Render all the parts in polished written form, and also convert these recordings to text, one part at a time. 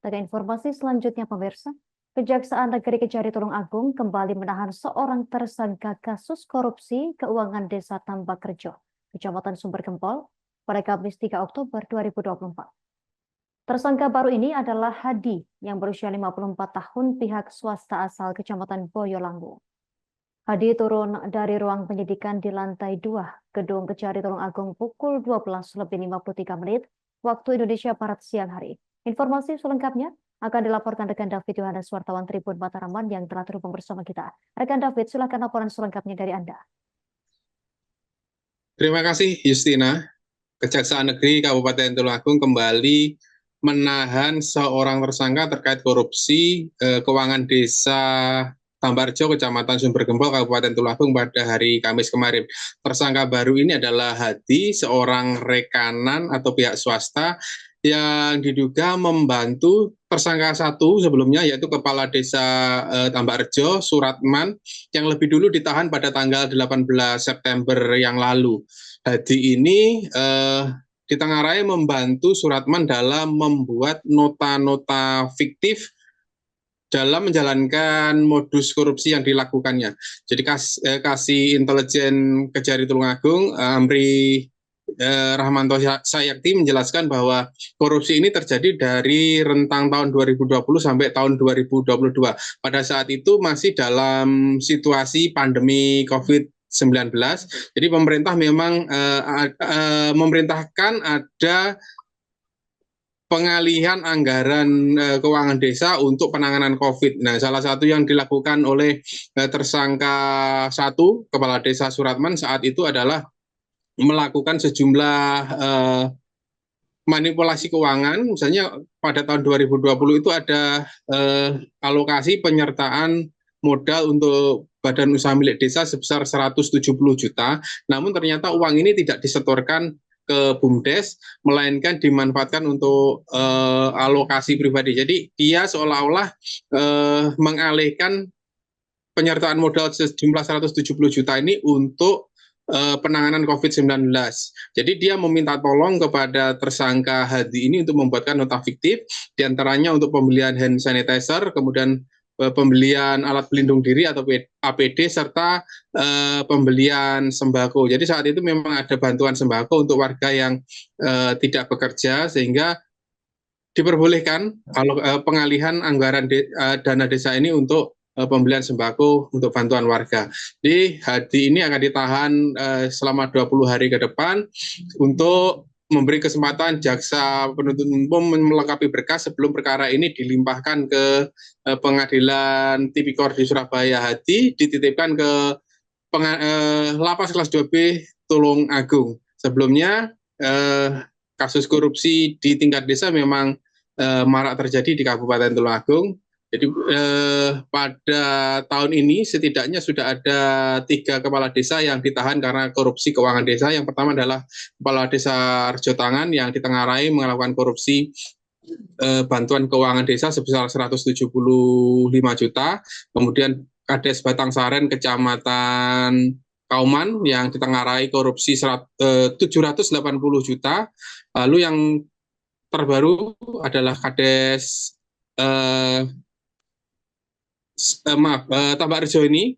Dengan informasi selanjutnya, pemirsa, Kejaksaan Negeri Kejari Tulungagung kembali menahan seorang tersangka kasus korupsi keuangan Desa Tambakrejo, Kecamatan Sumber Gempol, pada Kamis 3 Oktober 2024. Tersangka baru ini adalah Hadi yang berusia 54 tahun, pihak swasta asal Kecamatan Boyolanggo. Hadi turun dari ruang penyidikan di lantai 2 Gedung Kejari Tulungagung pukul 12:53 waktu Indonesia Barat siang hari. Informasi selengkapnya akan dilaporkan rekan David Yohanes, wartawan Tribun Mataraman yang telah terhubung bersama kita. Rekan David, silakan laporan selengkapnya dari Anda. Terima kasih, Justina. Kejaksaan Negeri Kabupaten Tulungagung kembali menahan seorang tersangka terkait korupsi keuangan Desa Tambarjo, Kecamatan Sumber Gempol, Kabupaten Tulungagung pada hari Kamis kemarin. Tersangka baru ini adalah Hadi, seorang rekanan atau pihak swasta yang diduga membantu tersangka satu sebelumnya, yaitu Kepala Desa Tambarjo, Suratman, yang lebih dulu ditahan pada tanggal 18 September yang lalu. Hadi ini ditengarai membantu Suratman dalam membuat nota-nota fiktif dalam menjalankan modus korupsi yang dilakukannya. Jadi Kasih Intelijen Kejari Tulungagung, Amri Rahmanto Sayakti, menjelaskan bahwa korupsi ini terjadi dari rentang tahun 2020 sampai tahun 2022. Pada saat itu masih dalam situasi pandemi COVID-19. Jadi pemerintah memang memerintahkan ada pengalihan anggaran keuangan desa untuk penanganan COVID. Nah, salah satu yang dilakukan oleh tersangka satu, Kepala Desa Suratman, saat itu adalah melakukan sejumlah manipulasi keuangan. Misalnya pada tahun 2020 itu ada alokasi penyertaan modal untuk badan usaha milik desa sebesar 170 juta, namun ternyata uang ini tidak disetorkan ke BUMDes, melainkan dimanfaatkan untuk alokasi pribadi. Jadi dia seolah-olah mengalihkan penyertaan modal sejumlah 170 juta ini untuk penanganan COVID-19. Jadi dia meminta tolong kepada tersangka Hadi ini untuk membuatkan nota fiktif, diantaranya untuk pembelian hand sanitizer, kemudian pembelian alat pelindung diri atau APD, serta pembelian sembako. Jadi saat itu memang ada bantuan sembako untuk warga yang tidak bekerja, sehingga diperbolehkan pengalihan anggaran dana desa ini untuk pembelian sembako untuk bantuan warga. Jadi Hadi ini akan ditahan selama 20 hari ke depan untuk memberi kesempatan jaksa penuntut umum melengkapi berkas sebelum perkara ini dilimpahkan ke Pengadilan Tipikor di Surabaya. Hadi dititipkan ke Lapas Kelas 2B Tulungagung. Sebelumnya kasus korupsi di tingkat desa memang marak terjadi di Kabupaten Tulungagung. Jadi pada tahun ini setidaknya sudah ada 3 kepala desa yang ditahan karena korupsi keuangan desa. Yang pertama adalah Kepala Desa Rejotangan yang ditengarai melakukan korupsi bantuan keuangan desa sebesar 175 juta. Kemudian Kades Batang Saren, Kecamatan Kauman, yang ditengarai korupsi 780 juta. Lalu yang terbaru adalah Kades Tambakrejo ini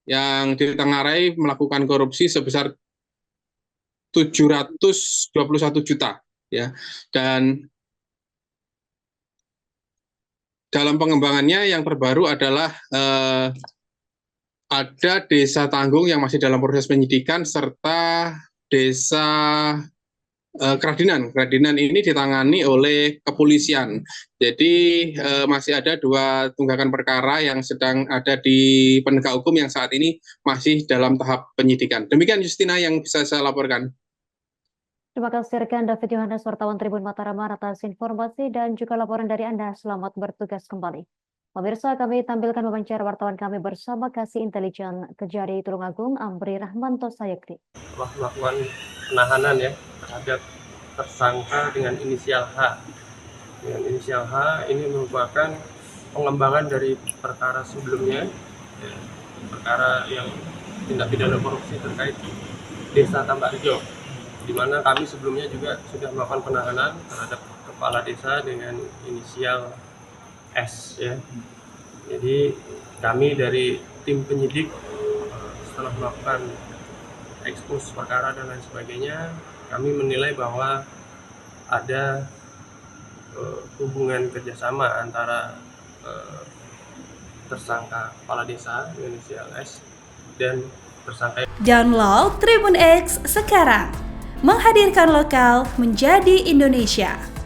yang ditengarai melakukan korupsi sebesar 721 juta, ya. Dan dalam pengembangannya yang terbaru adalah ada Desa Tanggung yang masih dalam proses penyidikan, serta Desa Kradinan. Kradinan ini ditangani oleh kepolisian. Jadi masih ada 2 tunggakan perkara yang sedang ada di penegak hukum yang saat ini masih dalam tahap penyidikan. Demikian Justina yang bisa saya laporkan. Terima kasih rekan David Yohanes, wartawan Tribun Mataraman, atas informasi dan juga laporan dari Anda. Selamat bertugas kembali. Pemirsa, kami tampilkan wawancara wartawan kami bersama Kasih Intelijen Kejari Tulungagung, Amri Rahmanto Sayakti. Telah melakukan penahanan ya terhadap tersangka dengan inisial H. Dengan inisial H ini merupakan pengembangan dari perkara sebelumnya, ya, perkara yang tindak pidana korupsi terkait Desa Tambakrejo, di mana kami sebelumnya juga sudah melakukan penahanan terhadap kepala desa dengan inisial S ya. Jadi kami dari tim penyidik setelah melakukan ekspos perkara dan lain sebagainya, kami menilai bahwa ada hubungan kerjasama antara tersangka kepala desa inisial S dan tersangka. Download Tribun X sekarang, menghadirkan lokal menjadi Indonesia.